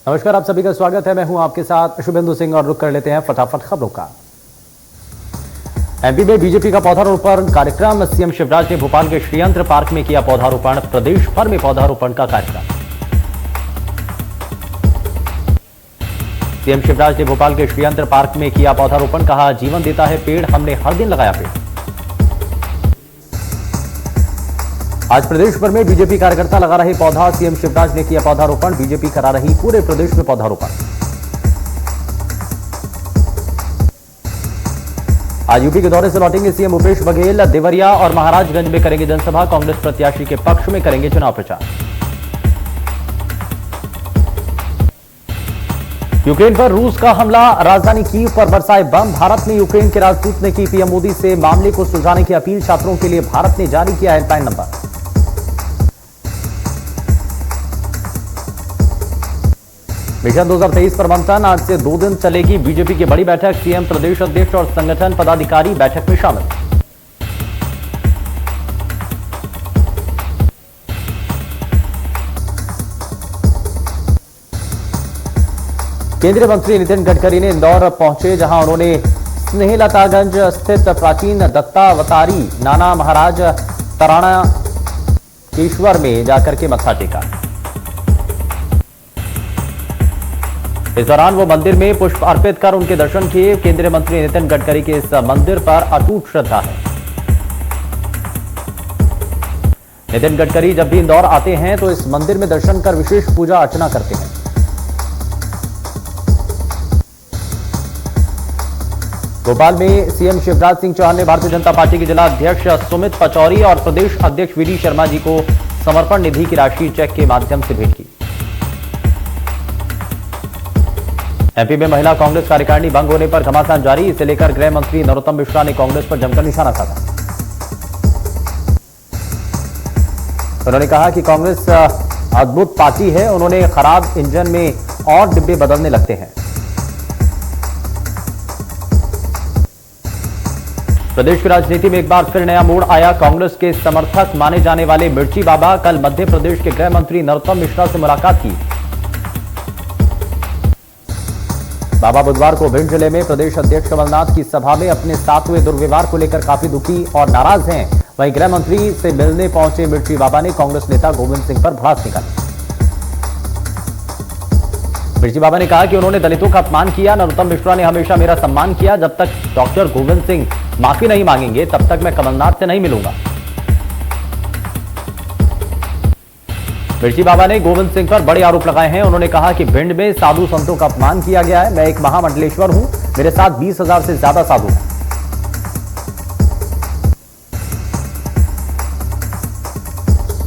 नमस्कार, आप सभी का स्वागत है। मैं हूं आपके साथ शुभेंदु सिंह और रुक कर लेते हैं फटाफट खबरों का। एमपी में बीजेपी का पौधारोपण कार्यक्रम। सीएम शिवराज ने भोपाल के श्रीयंत्र पार्क में किया पौधारोपण। प्रदेश भर में पौधारोपण का कार्यक्रम। सीएम शिवराज ने भोपाल के श्रीयंत्र पार्क में किया पौधारोपण। कहा, जीवन देता है पेड़, हमने हर दिन लगाया पेड़। आज प्रदेश भर में बीजेपी कार्यकर्ता लगा रहे पौधा। सीएम शिवराज ने किया पौधारोपण। बीजेपी करा रही पूरे प्रदेश में पौधारोपण। आज यूपी के दौरे से लौटेंगे सीएम भूपेश बघेल। देवरिया और महाराजगंज में करेंगे जनसभा। कांग्रेस प्रत्याशी के पक्ष में करेंगे चुनाव प्रचार। यूक्रेन पर रूस का हमला। राजधानी कीव पर बरसाए बम। भारत में यूक्रेन के राजदूत ने की पीएम मोदी से मामले को सुलझाने की अपील। छात्रों के लिए भारत ने जारी किया हेल्पलाइन नंबर। मिशन 2023 पर मंथन। आज से 2 दिन चलेगी बीजेपी की बड़ी बैठक। सीएम, प्रदेश अध्यक्ष और संगठन पदाधिकारी बैठक में शामिल। केंद्रीय मंत्री नितिन गडकरी ने इंदौर पहुंचे, जहां उन्होंने स्नेहलतागंज स्थित प्राचीन दत्तावतारी नाना महाराज तराणकेश्वर में जाकर के मत्था टेका। इस दौरान वो मंदिर में पुष्प अर्पित कर उनके दर्शन किए। केंद्रीय मंत्री नितिन गडकरी के इस मंदिर पर अटूट श्रद्धा है। नितिन गडकरी जब भी इंदौर आते हैं तो इस मंदिर में दर्शन कर विशेष पूजा अर्चना करते हैं। भोपाल में सीएम शिवराज सिंह चौहान ने भारतीय जनता पार्टी के जिला अध्यक्ष सुमित पचौरी और प्रदेश अध्यक्ष वीडी शर्मा जी को समर्पण निधि की राशि चेक के माध्यम से भेंट की। एमपी में महिला कांग्रेस कार्यकारिणी भंग होने पर घमासान जारी। इसे लेकर गृह मंत्री नरोत्तम मिश्रा ने कांग्रेस पर जमकर निशाना साधा। उन्होंने कहा कि कांग्रेस अद्भुत पार्टी है। उन्होंने खराब इंजन में और डिब्बे बदलने लगते हैं। प्रदेश की राजनीति में एक बार फिर नया मोड़ आया। कांग्रेस के समर्थक माने जाने वाले मिर्ची बाबा कल मध्य प्रदेश के गृह मंत्री नरोत्तम मिश्रा से मुलाकात की। बाबा बुधवार को भिंड जिले में प्रदेश अध्यक्ष कमलनाथ की सभा में अपने साथ हुए दुर्व्यवहार को लेकर काफी दुखी और नाराज हैं। वहीं गृह मंत्री से मिलने पहुंचे मिर्ची बाबा ने कांग्रेस नेता गोविंद सिंह पर भड़ास निकाली। मिर्ची बाबा ने कहा कि उन्होंने दलितों का अपमान किया। नरोत्तम मिश्रा ने हमेशा मेरा सम्मान किया। जब तक डॉक्टर गोविंद सिंह माफी नहीं मांगेंगे तब तक मैं कमलनाथ से नहीं मिलूंगा। मिर्ची बाबा ने गोविंद सिंह पर बड़े आरोप लगाए हैं। उन्होंने कहा कि भिंड में साधु संतों का अपमान किया गया है। मैं एक महामंडलेश्वर हूं, मेरे साथ 20,000 से ज्यादा साधु हैं।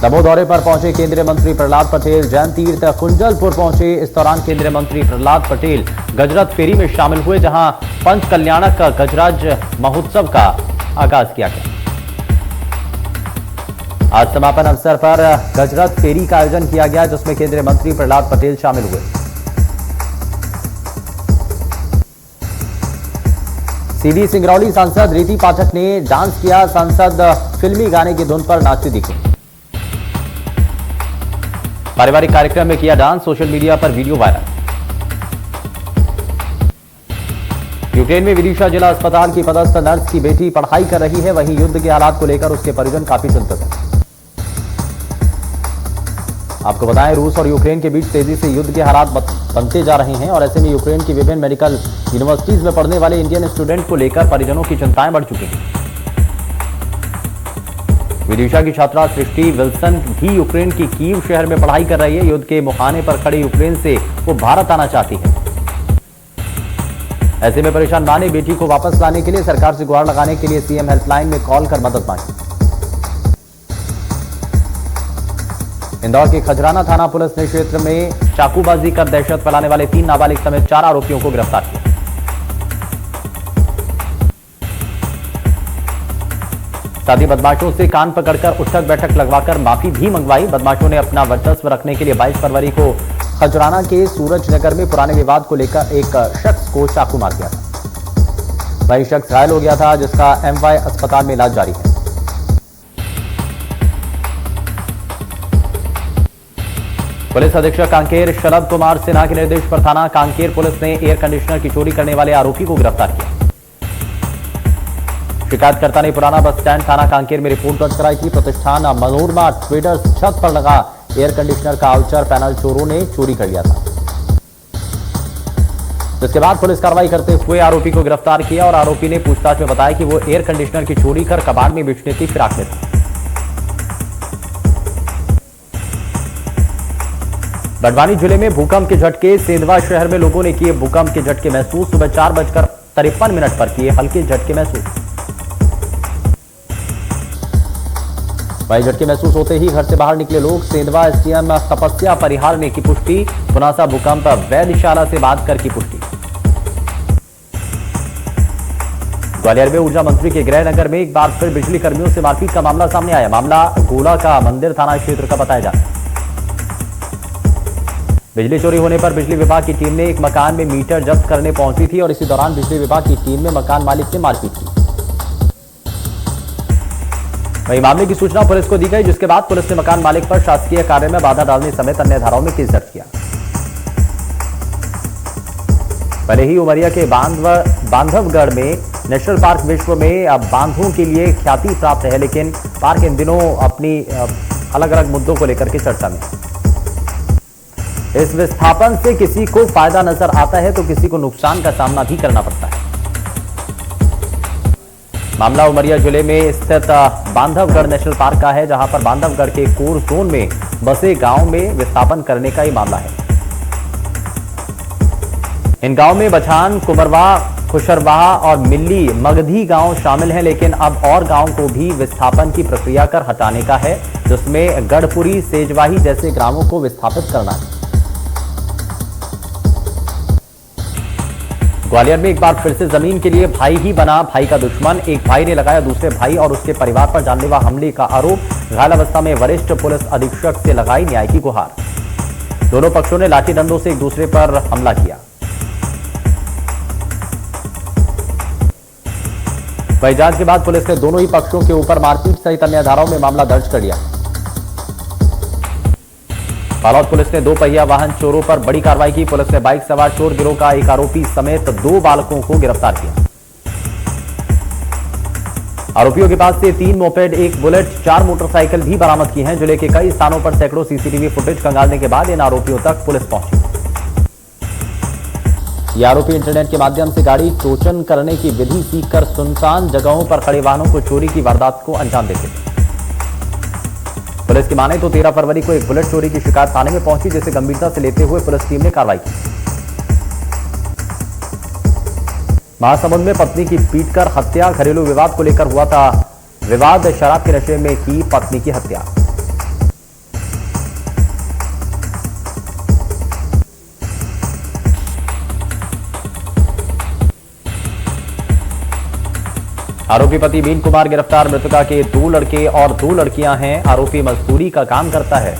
दमोह दौरे पर पहुंचे केंद्रीय मंत्री प्रहलाद पटेल। जैन तीर्थ कुंजलपुर पहुंचे। इस दौरान केंद्रीय मंत्री प्रहलाद पटेल गजरथ फेरी में शामिल हुए, जहां पंच कल्याणक गजराज महोत्सव का आगाज किया गया। आज समापन अवसर पर गजरथ फेरी का आयोजन किया गया, जिसमें केंद्रीय मंत्री प्रहलाद पटेल शामिल हुए। सीधी सिंगरौली सांसद रीति पाठक ने डांस किया। सांसद फिल्मी गाने की धुन पर नाचती दिखी। पारिवारिक कार्यक्रम में किया डांस। सोशल मीडिया पर वीडियो वायरल। यूक्रेन में विदिशा जिला अस्पताल की पदस्थ नर्स की बेटी पढ़ाई कर रही है। वहीं युद्ध के हालात को लेकर उसके परिजन काफी चिंतित हैं। आपको बताएं, रूस और यूक्रेन के बीच तेजी से युद्ध के हालात बनते जा रहे हैं और ऐसे में यूक्रेन की विभिन्न मेडिकल यूनिवर्सिटीज में पढ़ने वाले इंडियन स्टूडेंट को लेकर परिजनों की चिंताएं बढ़ चुकी हैं। विदिशा की छात्रा सृष्टि विल्सन भी यूक्रेन की कीव शहर में पढ़ाई कर रही है। युद्ध के मुहाने पर खड़े यूक्रेन से वो भारत आना चाहती है। ऐसे में परेशान मां ने बेटी को वापस लाने के लिए सरकार से गुहार लगाने के लिए सीएम हेल्पलाइन में कॉल कर मदद मांगी। इंदौर के खजराना थाना पुलिस ने क्षेत्र में चाकूबाजी कर दहशत फैलाने वाले 3 नाबालिग समेत 4 आरोपियों को गिरफ्तार किया। साथ ही बदमाशों से कान पकड़कर उठक बैठक लगवाकर माफी भी मंगवाई। बदमाशों ने अपना वर्चस्व रखने के लिए 22 फरवरी को खजराना के सूरजनगर में पुराने विवाद को लेकर एक शख्स को चाकू मार दिया था। वही शख्स घायल हो गया था, जिसका एमवाय अस्पताल में इलाज जारी है। पुलिस अधीक्षक कांकेर शलभ कुमार सिन्हा के निर्देश पर थाना कांकेर पुलिस ने एयर कंडीशनर की चोरी करने वाले आरोपी को गिरफ्तार किया। शिकायतकर्ता ने पुराना बस स्टैंड थाना कांकेर में रिपोर्ट दर्ज कराई थी। प्रतिष्ठान मनोरमा ट्रेडर्स छत पर लगा एयर कंडीशनर का आउटर पैनल चोरों ने चोरी कर लिया था, जिसके बाद पुलिस कार्रवाई करते हुए आरोपी को गिरफ्तार किया और आरोपी ने पूछताछ में बताया कि वो एयर कंडीशनर की चोरी कर कबाड़ में बेचने की फिराक में था। बड़वानी जिले में भूकंप के झटके, सेंधवा शहर में लोगों ने किए भूकंप के झटके महसूस। सुबह 4:53 पर किए हल्के झटके महसूस। वही झटके महसूस होते ही घर से बाहर निकले लोग। सेंधवा एसडीएम तपस्या परिहार ने की पुष्टि। पुनासा भूकंप वैधशाला से बात कर की पुष्टि। ग्वालियर में ऊर्जा मंत्री के गृह नगर में एक बार फिर बिजली कर्मियों से मारपीट का मामला सामने आया। मामला गोला का मंदिर थाना क्षेत्र का बताया जाता है। बिजली चोरी होने पर बिजली विभाग की टीम ने एक मकान में मीटर जब्त करने पहुंची थी और इसी दौरान बिजली विभाग की टीम ने मकान मालिक से मारपीट की। वहीं मामले की सूचना पुलिस को दी गई, जिसके बाद पुलिस ने मकान मालिक पर शासकीय कार्य में बाधा डालने समेत अन्य धाराओं में केस दर्ज किया। पहले ही उमरिया के बांधवगढ़ में नेशनल पार्क विश्व में अब बांधों के लिए ख्याति प्राप्त है, लेकिन पार्क इन दिनों अपनी अलग अलग मुद्दों को लेकर के चर्चा में। इस विस्थापन से किसी को फायदा नजर आता है तो किसी को नुकसान का सामना भी करना पड़ता है। मामला उमरिया जिले में स्थित बांधवगढ़ नेशनल पार्क का है, जहां पर बांधवगढ़ के कोर जोन में बसे गांव में विस्थापन करने का ये मामला है। इन गांव में बछान, कुमरवा, खुशरवाहा और मिल्ली मगधी गांव शामिल हैं, लेकिन अब और गांव को भी विस्थापन की प्रक्रिया कर हटाने का है, जिसमें गढ़पुरी, सेजवाही जैसे ग्रामों को विस्थापित करना है। ग्वालियर में एक बार फिर से जमीन के लिए भाई ही बना भाई का दुश्मन। एक भाई ने लगाया दूसरे भाई और उसके परिवार पर जानलेवा हमले का आरोप। घायल अवस्था में वरिष्ठ पुलिस अधीक्षक से लगाई न्याय की गुहार। दोनों पक्षों ने लाठी डंडों से एक दूसरे पर हमला किया। वही जांच के बाद पुलिस ने दोनों ही पक्षों के ऊपर मारपीट सहित अन्य धाराओं में मामला दर्ज कर लिया। बालोद पुलिस ने 2 पहिया वाहन चोरों पर बड़ी कार्रवाई की। पुलिस ने बाइक सवार चोर गिरोह का एक आरोपी समेत 2 बालकों को गिरफ्तार किया। आरोपियों के पास से 3 मोपेड, 1 बुलेट, 4 मोटरसाइकिल भी बरामद की हैं। जिले के कई स्थानों पर सैकड़ों सीसीटीवी फुटेज खंगालने के बाद इन आरोपियों तक पुलिस पहुंची। ये आरोपी इंटरनेट के माध्यम से गाड़ी टोचन करने की विधि सीखकर सुनसान जगहों पर खड़े वाहनों को चोरी की वारदात को अंजाम देते थे। पुलिस की माने तो 13 फरवरी को एक बुलेट चोरी की शिकायत थाने में पहुंची, जिसे गंभीरता से लेते हुए पुलिस टीम ने कार्रवाई की। महासमुंद में पत्नी की पीटकर हत्या। घरेलू विवाद को लेकर हुआ था विवाद। शराब के नशे में की पत्नी की हत्या। आरोपी पति बीन कुमार गिरफ्तार। मृतका के 2 लड़के और 2 लड़कियां हैं। आरोपी मजदूरी का काम करता है।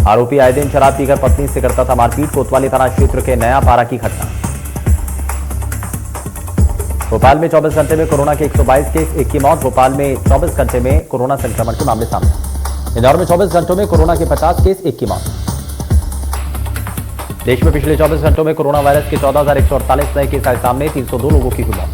आरोपी आए दिन शराब पीकर पत्नी से करता था मारपीट। कोतवाली थाना क्षेत्र के नया पारा की घटना। भोपाल में 24 घंटे में कोरोना के 122 केस, 1 की मौत। भोपाल में 24 घंटे में कोरोना संक्रमण के मामले सामने। इंदौर में 24 घंटों में कोरोना के 50 केस, 1 की मौत। देश में पिछले 24 घंटों में कोरोना वायरस के 14,148 नए केस आए सामने। 302 लोगों की हुई मौत।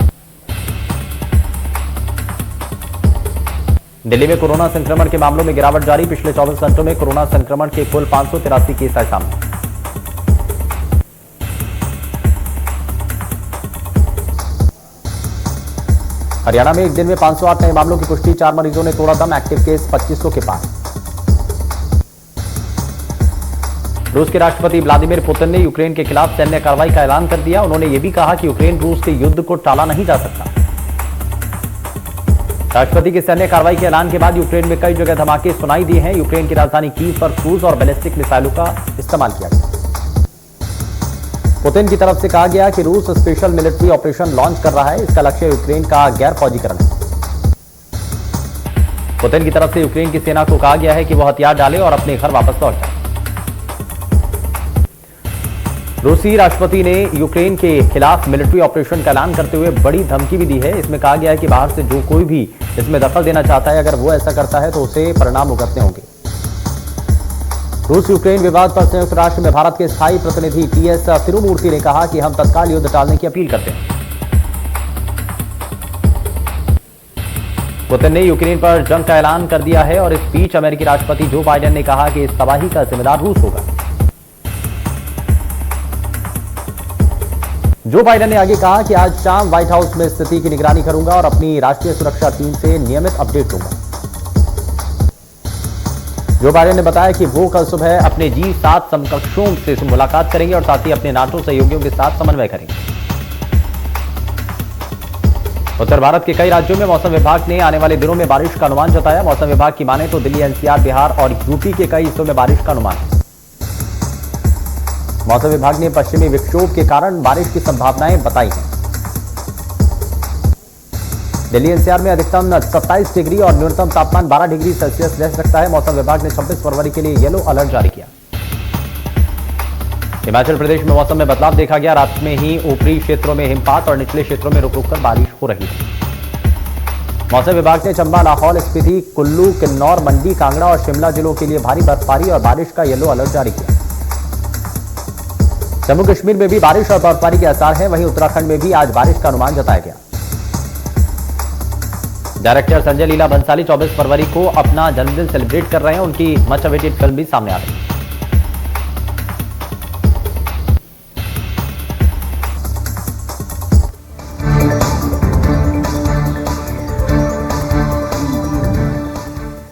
दिल्ली में कोरोना संक्रमण के मामलों में गिरावट जारी। पिछले 24 घंटों में कोरोना संक्रमण के कुल 583 केस आए सामने। हरियाणा में एक दिन में 508 नए मामलों की पुष्टि। 4 मरीजों ने तोड़ा दम। एक्टिव केस 2500 के पार। रूस के राष्ट्रपति व्लादिमीर पुतिन ने यूक्रेन के खिलाफ सैन्य कार्रवाई का ऐलान कर दिया। उन्होंने यह भी कहा कि यूक्रेन रूस के युद्ध को टाला नहीं जा सकता। राष्ट्रपति की सैन्य कार्रवाई के ऐलान के बाद यूक्रेन में कई जगह धमाके सुनाई दिए हैं। यूक्रेन की राजधानी कीव पर क्रूज और बैलिस्टिक मिसाइलों का इस्तेमाल किया गया। पुतिन की तरफ से कहा गया कि रूस स्पेशल मिलिट्री ऑपरेशन लॉन्च कर रहा है। इसका लक्ष्य यूक्रेन का गैर फौजीकरण है। पुतिन की तरफ से यूक्रेन की सेना को कहा गया है कि वह हथियार डाले और अपने घर वापस लौट जाए। रूसी राष्ट्रपति ने यूक्रेन के खिलाफ मिलिट्री ऑपरेशन का ऐलान करते हुए बड़ी धमकी भी दी है। इसमें कहा गया है कि बाहर से जो कोई भी इसमें दखल देना चाहता है, अगर वो ऐसा करता है तो उसे परिणाम भुगतने होंगे। रूस यूक्रेन विवाद पर संयुक्त राष्ट्र में भारत के स्थायी प्रतिनिधि टीएस तिरुमूर्ति ने कहा कि हम तत्काल युद्ध टालने की अपील करते हैं। पुतिन ने यूक्रेन पर जंग का ऐलान कर दिया है और इस बीच अमेरिकी राष्ट्रपति जो बाइडेन ने कहा कि इस तबाही का जिम्मेदार रूस होगा। जो बाइडेन ने आगे कहा कि आज शाम व्हाइट हाउस में स्थिति की निगरानी करूंगा और अपनी राष्ट्रीय सुरक्षा टीम से नियमित अपडेट लूंगा। जो बाइडेन ने बताया कि वो कल सुबह अपने G7 समकक्षों से मुलाकात करेंगे और साथ ही अपने नाटो सहयोगियों के साथ समन्वय करेंगे। उत्तर भारत के कई राज्यों में मौसम विभाग ने आने वाले दिनों में बारिश का अनुमान जताया। मौसम विभाग की माने तो दिल्ली, NCR, बिहार और यूपी के कई हिस्सों में बारिश का अनुमान है। मौसम विभाग ने पश्चिमी विक्षोभ के कारण बारिश की संभावनाएं बताई हैं। दिल्ली, NCR में अधिकतम 27 डिग्री और न्यूनतम तापमान 12 डिग्री सेल्सियस रह सकता है। मौसम विभाग ने 26 फरवरी के लिए येलो अलर्ट जारी किया। हिमाचल प्रदेश में मौसम में बदलाव देखा गया। रात में ही ऊपरी क्षेत्रों में हिमपात और निचले क्षेत्रों में रुक रुक कर बारिश हो रही है। मौसम विभाग ने चंबा, लाहौल स्पीति, कुल्लू, किन्नौर, मंडी, कांगड़ा और शिमला जिलों के लिए भारी बर्फबारी और बारिश का येलो अलर्ट जारी किया। जम्मू कश्मीर में भी बारिश और बर्फबारी के आसार हैं। वहीं उत्तराखंड में भी आज बारिश का अनुमान जताया गया। डायरेक्टर संजय लीला भंसाली 24 फरवरी को अपना जन्मदिन सेलिब्रेट कर रहे हैं। उनकी मच अवेटेड फिल्म भी सामने आ रही है।